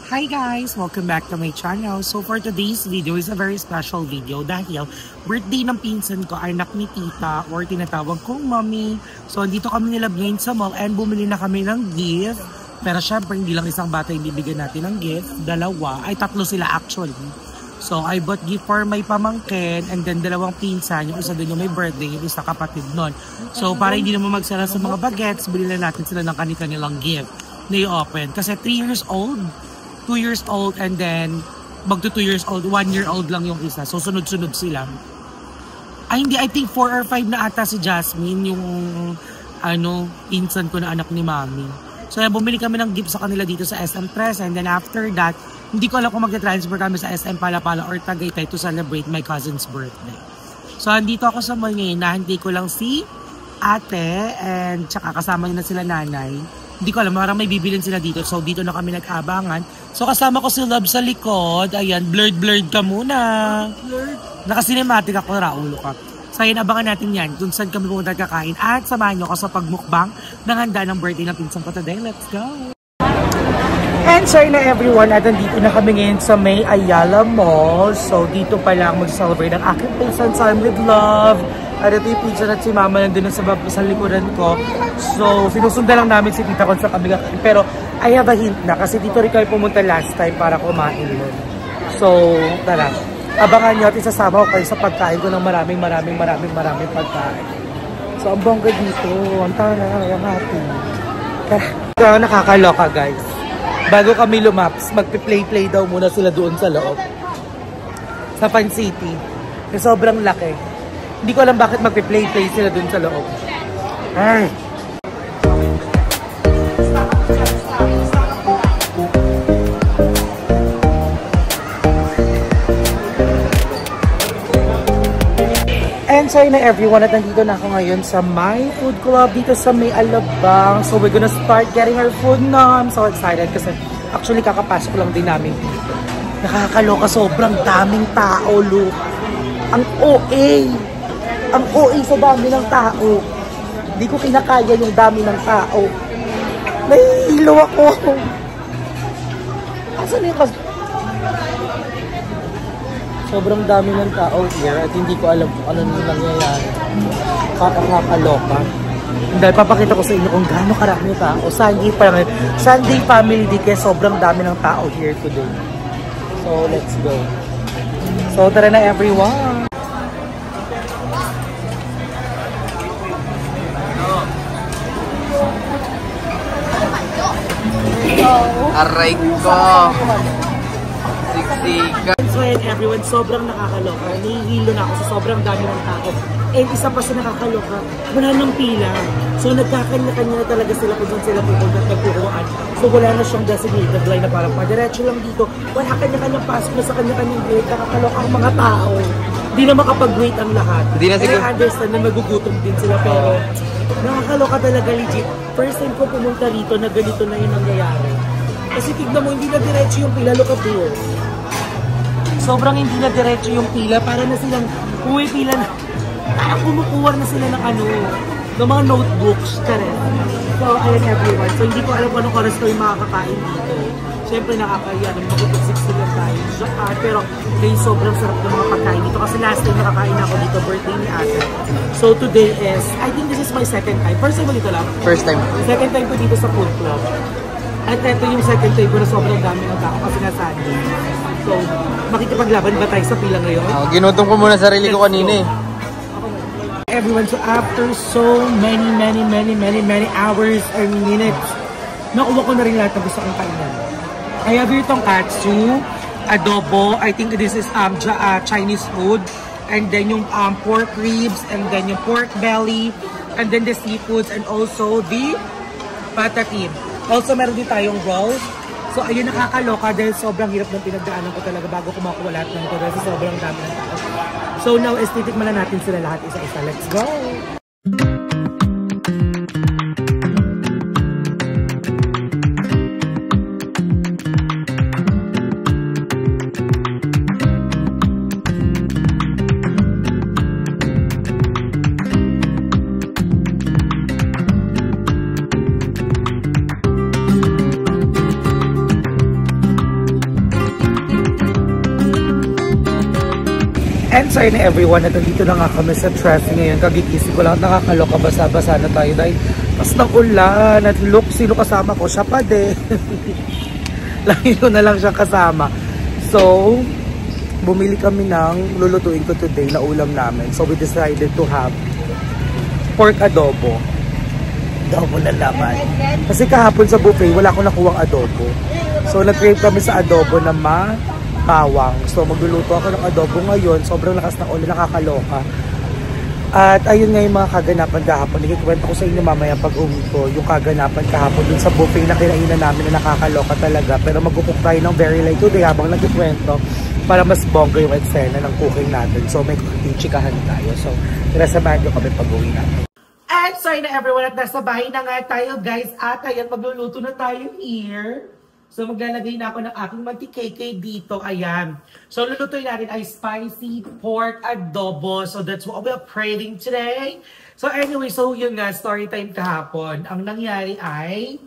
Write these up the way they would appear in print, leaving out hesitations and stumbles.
Hi guys! Welcome back to my channel. So for today's video is a very special video dahil birthday ng pinsan ko, anak ni tita or tinatawag kong mommy. So andito kami nila ngayon sa mall and bumili na kami ng gift. Pero syempre hindi lang isang bata yung bibigyan natin ng gift. Tatlo sila actually. So I bought gift for my pamangkin and then dalawang pinsan. Yung isa doon yung may birthday, yung isa kapatid nun. So para hindi naman magsara sa mga bagets, bili na natin sila ng kanilang gift na i-open. Kasi 3 years old, 2 years old, and then magto 2 years old, 1 year old lang yung isa. So sunod-sunod sila. Ay hindi, I think 4 or 5 na ata si Jasmine, yung pinsan ko na anak ni Mami. So bumili kami ng gift sa kanila dito sa SM Press, and then after that, hindi ko alam kung mag-transfer kami sa SM Palapala or Tagaytay to celebrate my cousin's birthday. So andito ako sa mall ngayon, nahintay ko lang si ate and tsaka kasama niya na sila nanay. Hindi ko alam, marang may bibilin sila dito. So, dito na kami nag-abangan. So, kasama ko si Love sa likod. Ayan, blurred ka muna. Naka-cinematic ako, Raulo ka. So, ayan, abangan natin yan. Kung saan kami pumunta kakain. At samahan nyo ako sa pagmukbang ng handa ng birthday ng pinsan ko today. Let's go! And sorry na everyone, at nandito na kami ngayon sa May Ayala Mall. So, dito pa lang mag-celebrate ang aking pinsan time with Love. At ito yung pizza at si Mama nandun sa likuran ko. So, sinusundan lang namin si Tita kung sa kabila. Pero, I have a hint na kasi dito rin kami pumunta last time para kumain nun. So, tara. Abangan nyo at isasama ko kayo sa pagkain ko ng maraming pagkain. So, ang bongga dito. Ang taray, ang happy. Kaya nakakaloka guys. Bago kami lumaps, magpi-play daw muna sila doon sa loob. Sa Fan City. Kasi sobrang laki. Hindi ko alam bakit magpe-play sila dun sa loob. Ay! And sorry na everyone at nandito na ako ngayon sa My Food Club dito sa May Alabang. So we're gonna start getting our food now. I'm so excited kasi actually kakapasok lang din namin dito. Nakakaloka, sobrang daming tao, look. Ang OA! Ang OA sa dami ng tao. Hindi ko kinakaya yung dami ng tao. Nahihilo ako. Asan yung sobrang dami ng tao here at hindi ko alam kung ano nang nangyayari. Kakakaloka. Dahil papakita ko sa inyo kung gaano karami tao. Sunday family day kaya sobrang dami ng tao here today. So let's go. So tara na everyone. Aray ko! Siksika! So ayan everyone, sobrang nakakaloka. Nahihilo na ako sa sobrang dami ng tao. And isa pa sa nakakaloka, wala nang pila. So nagkakanya-kanya na talaga sila kung saan sila pupunta at nagkukuhaan. So wala na siyang designated line na parang padiretso lang dito. Wala kanya-kanyang pasok na sa kanya-kanyang gate. Nakakaloka ang mga tao. Hindi na makapag-wait ang lahat. Hindi na siguro. I understand na magugutom din sila pero nakakaloka talaga legit. First time ko pumunta rito na ganito na yung nangyayari. Kasi tignan mo, hindi na diretso yung pila. Look at here. Sobrang hindi na diretso yung pila. Para na silang pila na. Parang kumukuha na sila ng ng mga notebooks. So, ayan everyone. So, hindi ko alam kung anong oras ko yung makakakain dito. Siyempre nakakaya. Mag-6 lang tayo. Pero, sobrang sarap ng mga pagkain dito. Kasi last time nakakain ako dito. Birthday ni ate. So, today is, I think this is my second time. First time mo dito lang? First time. Second time ko dito sa food club. At ito yung second time ko na sobrang dami ng tao kasi nasa Sunday. So, makikipaglaban ba tayo sa pila ngayon? Ginutom ko muna sarili ko kanina eh. Everyone, so after so many hours and minutes, nakuha ko na rin lahat na gusto kong kainan. I have here itong katsu, adobo, I think this is Chinese food, and then yung pork ribs, and then yung pork belly, and then the seafoods, and also the patatim. Also, meron din tayong rolls. So, ayun, nakakaloka dahil sobrang hirap ng pinagdaanan ko talaga bago ko makuha lahat ng ito dahil sobrang dami ng tao. So, now, titikman na natin sila lahat isa-isa. Let's go! And sorry na everyone, at dito na nga kami sa traffic ngayon. Kagigising ko lang, nakakaloka, basa-basa na tayo dahil pas ng ulan. At look, sino kasama ko? Siya pa din. Lalo na lang siya kasama. So, bumili kami ng lulutuin ko today na ulam namin. So, we decided to have pork adobo. Adobo na laman. Kasi kahapon sa buffet, wala akong nakuwang adobo. So, nag-crave kami sa adobo na bawang. So, magluluto ako ng adobo ngayon. Sobrang lakas ng ulan, nakakaloka. At ayun nga yung mga kaganapan kahapon. Ikikwento ko sa inyo mamaya pag uwi ko. Yung kaganapan kahapon dun sa buffet na kinainan namin na nakakaloka talaga. Pero mag-cook tayo ng very light today habang nagkikwento para mas bongga yung eksena ng cooking natin. So, may chikahan tayo. So, kinasamahan nyo kami pag uwi natin. And sorry na everyone at nasa bahay na nga tayo guys. At ayan, magluluto na tayo here. So, maglalagay na ako ng aking mantikeke dito. Ayan. So, lulutuin natin ay spicy pork adobo. So, that's what we're praying today. So, anyway, so yun nga, story time kahapon. Ang nangyari ay,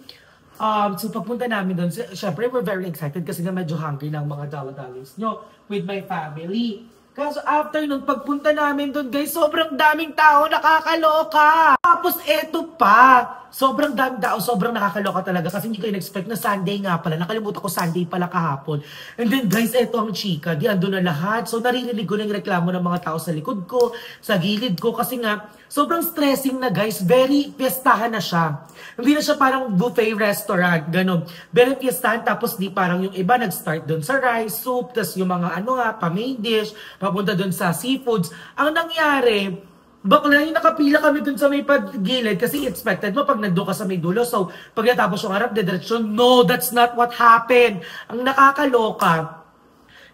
so pagpunta namin doon, syempre, we're very excited kasi nga medyo hungry ng mga dala-dalis nyo with my family. Kaso after nung pagpunta namin doon, guys, sobrang daming tao, nakakaloka. Tapos eto pa, sobrang daming tao, sobrang nakakaloka talaga kasi hindi ko in-expect na Sunday nga pala. Nakalimutan ko Sunday pala kahapon. And then guys, eto ang chika, di ando na lahat. So naririnig ko na yung reklamo ng mga tao sa likod ko, sa gilid ko kasi nga, sobrang stressing na guys, very piestahan na siya. Hindi na siya parang buffet restaurant, ganun. Very piestahan, tapos di parang yung iba nag-start doon sa rice, soup, tas yung mga ano nga, pa-main dish, papunta doon sa seafoods. Ang nangyari, bakla yung nakapila kami dun sa may gilid kasi expected mo pag nandun ka sa may dulo. So, pag natapos yung harap, dediretso, no, that's not what happened. Ang nakakaloka,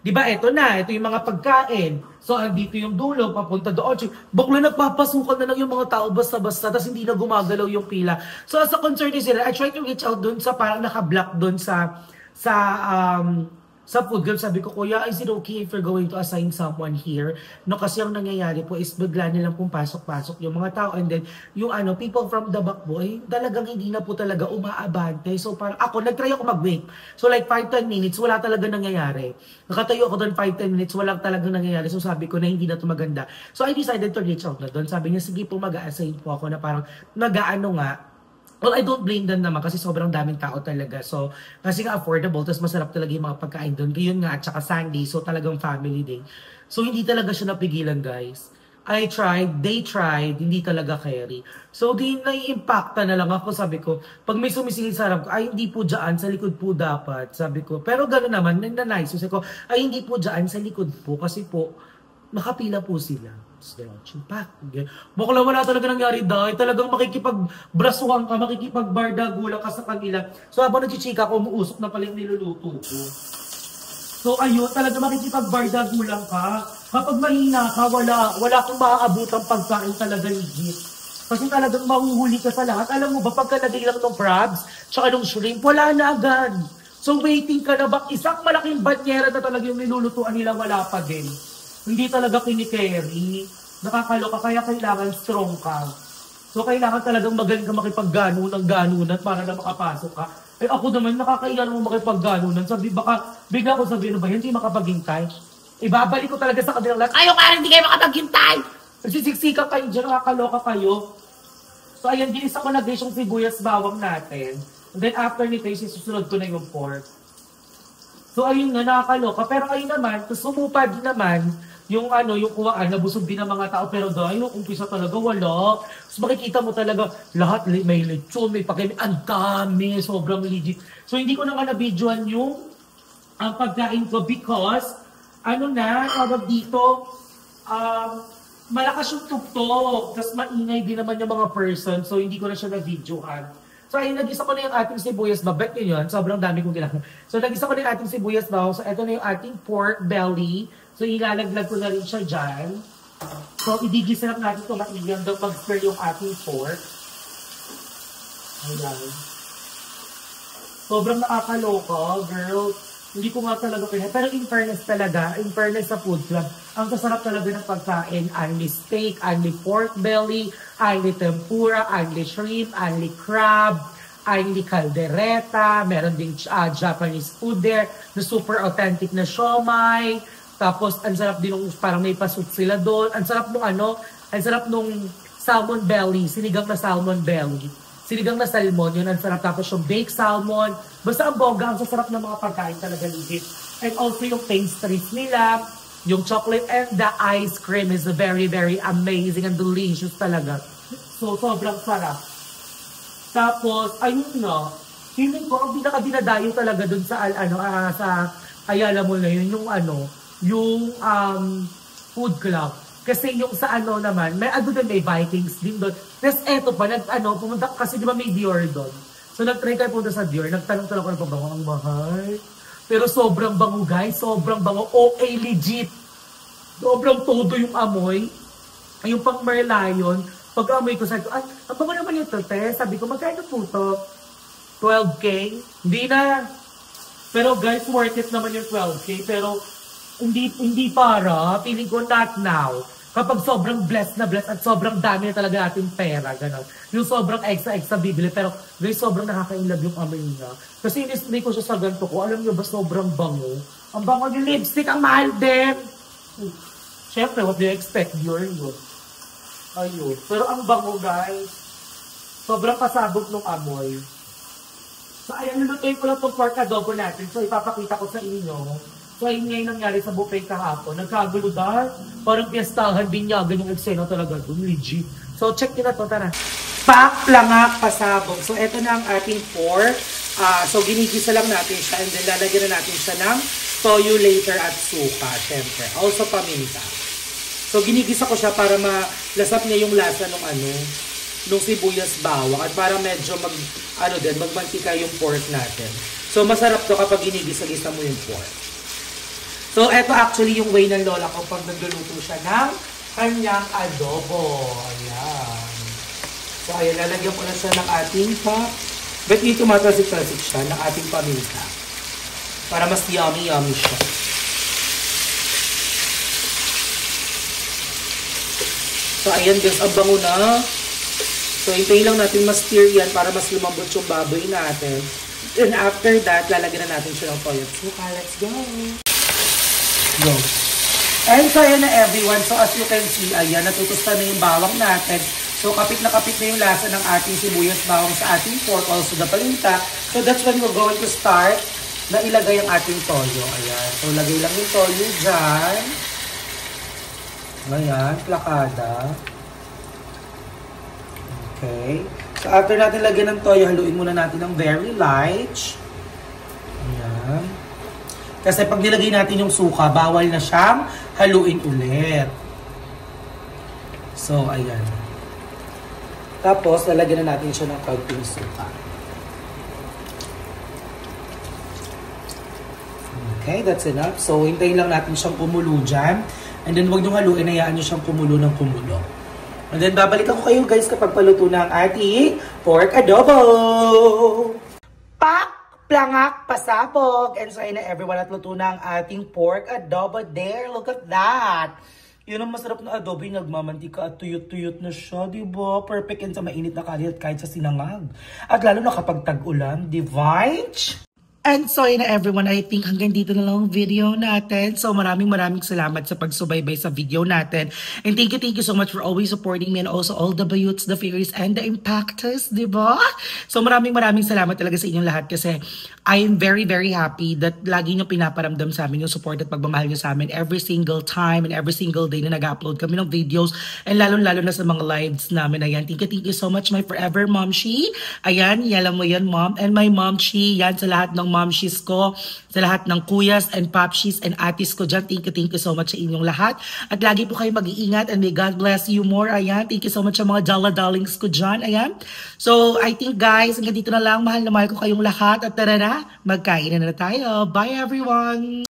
di ba, ito na, ito yung mga pagkain. So, andito yung dulo, papunta doon. Bakla nagpapasukan na lang yung mga tao basta-basta, tapos hindi na gumagalaw yung pila. So, as a concern sila, I tried to reach out dun sa parang naka-block dun sa food girl. Sabi ko, kuya, is it okay if we're going to assign someone here? No, kasi ang nangyayari po is bigla nilang pong pasok-pasok yung mga tao. And then, yung people from the back po, talagang hindi na po talaga umaabante. So, parang ako, nag-try ako mag-wait. So, like 5-10 minutes, wala talaga nangyayari. Nakatayo ako doon 5-10 minutes, wala talagang nangyayari. So, sabi ko na hindi na ito maganda. So, I decided to reach out na doon. Sabi niya, sige po, mag-a-assign po ako na parang nag-aano nga. Well, I don't blame them naman kasi sobrang daming tao talaga. So, kasi nga affordable, tapos masarap talaga yung mga pagkain doon. Yun nga, at saka Sunday, so talagang family day. So, hindi talaga siya napigilan, guys. I tried, they tried, hindi talaga carry. So, di nai-impacta na lang ako, sabi ko. Pag may sumisingil sa harap ko, ay hindi po dyan, sa likod po dapat, sabi ko. Pero gano'n naman, na-nice. Sabi ko, ay hindi po dyan, sa likod po, kasi po, nakapila po sila. Bakla wala talaga nangyari dahil talagang makikipag-brasuhan ka, makikipag-bardagulang ka sa kanila. So habang nagchichika ko, umuusok na pala yung niluluto ko. So ayun, talaga makikipag-bardagulang ka. Kapag mahina ka, wala kang maaabutang pagkain talaga legit. Kasi talagang mahuhuli ka sa lahat. Alam mo ba, pagkalagay lang ng crabs, tsaka ng shrimp, wala na agad. So waiting ka na ba, isang malaking banyera na talaga yung nilulutuan nila, wala pa din. Hindi talaga kini-carry. Nakakaloka, kaya kailangan strong ka. So, kailangan talagang magaling ka makipag-ganunan para na makapasok ka. Eh, ako naman, nakakailan mo makipag-ganunan. Sabi, baka, bigla ko sabihin, ba, hindi makapaghintay. Ibabalik ko talaga sa kanilang lahat. Ayaw ka, hindi kayo makapaghintay! Nagsisiksika kayo dyan, nakakaloka kayo. So, ayan, ginisa ko na guys yung sibuyas bawang natin. And then, after nito, susunod ko na yung pork. So, ayun nga, nakakaloka. Pero ayun naman, tapos umupad naman, yung kuwaan, nabusog din ng mga tao, pero dahil yung umpisa talaga, wala. So makikita mo talaga, lahat may lechon, may pakimi, ang dami, sobrang legit. So hindi ko naman na-videoan yung ang pagkain ko because, tawag dito, malakas yung tuktok, tapos maingay din naman yung mga person, so hindi ko na siya na-videoan. So ayun, nag-isa ko na yung ating sibuyas ba, bet nyo yun, sobrang dami kong ginagawa. So nag-isa ko na yung ating sibuyas ba, so ito na yung ating pork belly. So, ilalaglag ko na rin siya dyan. So, idigisa lang natin ito maigyan daw mag-spare yung ating pork. Ayan. Sobrang nakakaloka, girl. Hindi ko nga talaga kaya. Pero in fairness talaga, in fairness sa food club, ang kasarap talaga ng pagkain. Only steak, only pork belly, only tempura, only shrimp, only crab, only caldereta, meron ding Japanese food there, na super authentic na siomai. Tapos, ang sarap din nung parang may pasut sila doon. Ang sarap nung ang sarap nung salmon belly, sinigang na salmon belly. Sinigang na salmon, yun ang sarap. Tapos yung baked salmon. Basta ang bongga, ang sasarap ng mga pagkain talaga legit. And also yung pastries nila, yung chocolate and the ice cream is very, very amazing and delicious talaga. So, sobrang sarap. Tapos, ayun na. Feeling ko, ang pinaka-dinadayo talaga dun sa, sa Ayala Mall na yun, yung food club. Kasi yung sa naman, may may Vikings din doon. Tapos eto pa, pumunta, kasi di ba may Dior doon. So nag-try kayo punta sa Dior, nagtanong-tanong ko na pabango, ang mahal. Pero sobrang bango guys, sobrang bango. Okay, legit. Sobrang todo yung amoy. Yung pang Merlion, pag amoy ko, sabi ko, ay, ang bango naman yung te. Sabi ko, magkano po to? 12K? Hindi na. Pero guys, worth it naman yung 12K. Pero hindi para, feeling ko not now. Kapag sobrang blessed na blessed at sobrang dami na talaga ating pera, gano'n. Yung sobrang extra bibili, pero guys, sobrang nakaka-inlove yung amoy niya. Kasi in-spray ko siya sa ganito ko, alam niyo ba, sobrang bango. Ang bango yung lipstick, ang mahal din. Siyempre, what do you expect? Yun. Ayun. Pero ang bango, guys. Sobrang pasabog ng amoy. So, ayan, nilutuin ko lang itong pork adobo natin. So, ipapakita ko sa inyo. So, ayun nga yung nangyari sa buffet kahapon. Nagkagulo dahil parang piestahan, binyagan yung eksena talaga doon. Legit. So, check nyo na to. Tara. Paklangak pasabog. So, eto na ang ating pork. So, ginigisa lang natin siya. And then, lalagyan na natin siya ng toyo later at suka. Siyempre. Also, paminta. So, ginigisa ko siya para malasap niya yung lasa ng nung sibuyas bawang. At para medyo magmantika yung pork natin. So, masarap to kapag ginigisa-gisa mo yung pork. So, eto actually yung way ng lola ko pag nagluluto siya ng kanyang adobo. Ayan. So, ayan, lalagyan ko na siya ng ating but ito matasik-tasik siya ng ating paminta. Para mas yummy siya. So, ayan guys, ang bango na. So, hintayin lang natin ma-stir yan para mas lumambot yung baboy natin. And after that, lalagyan na natin siya ng toyo. So, let's go! Go. And so, ayan na everyone. So, as you can see, ayan, natutusta na yung bawang natin. So, kapit na yung lasa ng ating sibuyas bawang sa ating pork, also the paminta. So, that's when we're going to start na ilagay ang ating toyo. Ayan. So, lagay lang yung toyo dyan. Ayan, plakada. Okay. So, after natin lagyan ng toyo, haluin muna natin ng very light. Ayan. Kasi pag nilagay natin yung suka, bawal na siyang haluin ulit. So, ayan. Tapos, lalagyan na natin siya ng kaunting suka. Okay, that's enough. So, hintayin lang natin siyang kumulo dyan. And then, huwag niyong haluin, hayaan niyo siyang kumulo ng kumulo. And then, babalikan ko kayo guys kapag paluto na ang ating pork adobo. Plangak, pasabog. And so, ayun na everyone, at luto na ang ating pork adobo there. Look at that. Yun ang masarap na adobo, yung nagmamantika at tuyot-tuyot na siya, diba? Perfect yan sa mainit na kalit kahit sa sinangag. At lalo na kapag tag-ulan, divine. And so yun na everyone, I think hanggang dito na lang ang video natin. So maraming salamat sa pagsubaybay sa video natin. And thank you so much for always supporting me and also all the bayuts, the fairies, and the impactors, diba? So maraming salamat talaga sa inyong lahat kasi I am very happy that lagi nyo pinaparamdam sa amin yung support at pagmamahal nyo sa amin every single time and every single day na nag-upload kami ng videos and lalo na sa mga lives namin. Ayan, thank you so much my forever momshi. Ayan, yalam mo yan mom. And my momshi, yan sa lahat ng momshis ko, sa lahat ng kuyas and papshis and atis ko dyan. Thank you so much sa inyong lahat. At lagi po kayo mag-iingat and may God bless you more. Ayan, thank you so much sa mga darlings ko dyan. Ayan. So, I think guys, hanggang dito na lang. Mahal na mahal ko kayong lahat. At tara na, magkain na tayo. Bye everyone!